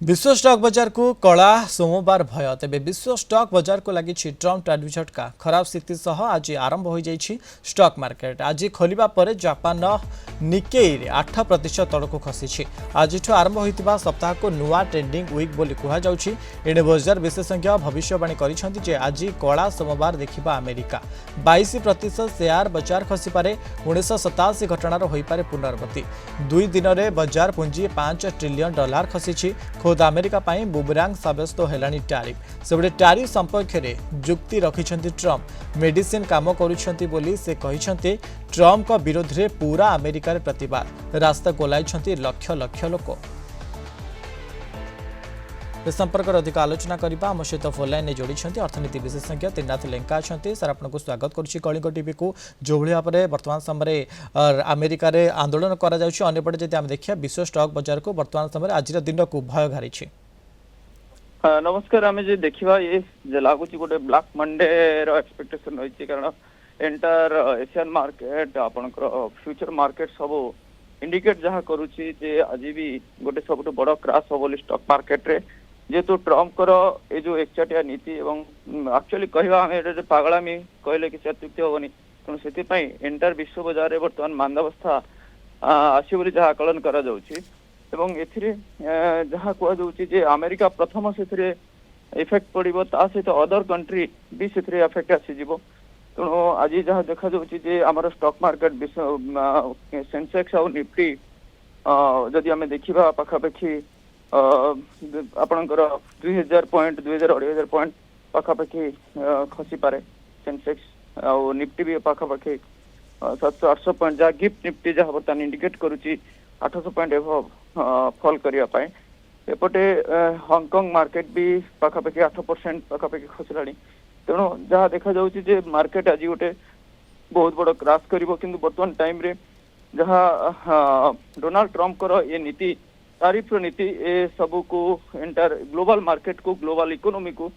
विश्व स्टॉक बाजार को कला सोमवार भय तेज विश्व स्टॉक बाजार को लगी ट्रम्प टाडू झटका खराब स्थिति सह आज आरंभ हो जाइए स्टॉक मार्केट आज खोलिबा परे जापान निकेई 8% तड़क खसी आज आरंभ होता सप्ताह को नुआ ट्रेंडिंग वीक बोली कहुच्छी एणे बजार विशेषज्ञ भविष्यवाणी कर आज कला सोमवार देखा अमेरिका 22% शेयर बजार खसीपे 1987 घटनार होईपारे पुनरावृत्ति 2 दिन में बजार पुंजी $5 ट्रिलियन खसी खुद अमेरिका पाई बुमरांग साब्यस्त होलानी टैरिफ सेबडे टैरिफ संपर्क में जुक्ति रखिछंती ट्रम्प मेडिसिन काम करुछंती बोली से कहिछंती ट्रम्प का विरोध में पूरा अमेरिका प्रतिवाद रास्ता गोलाइछंती लक्ष लक्ष लोक संपर्क अधिक आलोचना करबा हम सहित फोन लाइन में जोड़ी अर्थनीति विशेषज्ञ त्रिनाथ लेंका अच्छा सर आपको स्वागत करुच्ची कलिंग टीवी को जो भाव में वर्तमान समय अमेरिका रे आंदोलन करपटे जब देखिए विश्व स्टॉक बाजार को वर्तमान समय आज दिन को भय घारी नमस्कार आम जो देखा ये लगुच गोटे ब्लैक मंडे एक्सपेक्टेशन रही कारण एंटायर एशियन मार्केट आपनकर फ्यूचर मार्केट सब इंडिकेट जहाँ करुच्ची आज भी गोटे सब बड़ क्रैश हम बोली स्टॉक मार्केट रे जेहेतु ट्रम्प ये जो एकचाटिया नीति एक्चुअली कहवा पागलामी कहले कि अत्युक्ति हेनी तेणु से एंटायर विश्व बाजार में बर्तमान मांदावस्था आसो जहाँ आकलन करा जहाँ कहुचे अमेरिका प्रथम से इफेक्ट पड़ो ता सहित अदर कंट्री भी से इफेक्ट आसीज तेणु आज जहाँ देखा आमर स्टॉक मार्केट सेंसेक्स और निफ्टी जदि आम देखा पाखापाखि आपणकर 2000 पॉइंट 2000 पॉइंट पाखापाखि खसी पारे सेंसेक्स और निफ्टी भी पाखापाखि 700-800 पॉइंट जहाँ गिफ्ट निफ्टी जहाँ बर्तमान इंडिकेट करुच्ची 800 पॉइंट एभव फॉल करने एपटे हांगकांग मार्केट भी पाखापाखि 8% पाखापाखि खसला तेणु जहाँ देखा जाऊँगी मार्केट आज गोटे बहुत बड़ क्रैश कर बर्तमान टाइम रे जहाँ डोनाल्ड ट्रम्प कर ये नीति तारीफ नीति ए सब को एंटायर ग्लोबल मार्केट को ग्लोबल इकोनॉमी को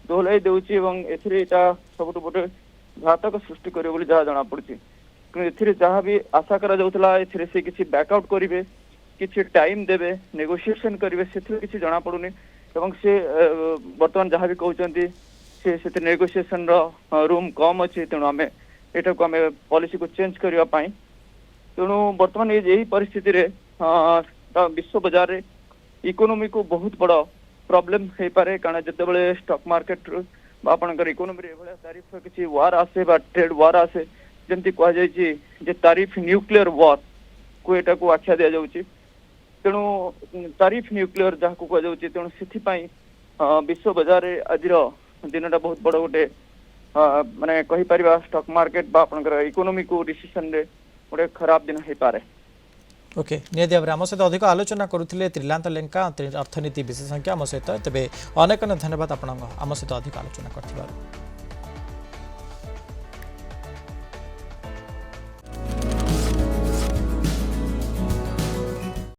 दोहलाई देउची सब गोटे घातक सृष्टि करे जहाँ जना पड़ी कि जहाँ भी आशा करा जाउतला से किसी बैकआउट करेंगे किसी टाइम देवे नेगोशिएशन करेंगे से किसी जना पड़ुनी से बर्तमान जहाँ भी कहते से नेगोशिएशन रूम कम अच्छे तेणु आम यहाँ को आम पॉलिसी को चेंज करने तेणु बर्तमान यही परिस्थिति विश्व बाजार रे इकोनॉमी को बहुत बड़ा प्रॉब्लम हो पारे कारण जिते स्टॉक मार्केट आपंकर इकोनॉमी तारीफ किसी वार आसे ट्रेड वार आसे जमती कहुई तारीफ न्यूक्लियर वार को यहाँ को आख्या दि जाऊँगी तेणु तारीफ न्यूक्लियर जहाँ को कहुच्छी तेणु से विश्व बाजार आज दिनटा बहुत बड़ गोटे माने कहीपर स्टॉक मार्केट आपंकर इकोनॉमी को डिसीजन रे गोटे खराब दिन हो पारे ओके निहाती भाव आम सहित अधिक आलोचना करुले त्रिलांत लेंका अर्थनीति विशेषज्ञ आम सहित तेज अनेक धन्यवाद आप आम सहित अधिक आलोचना कर।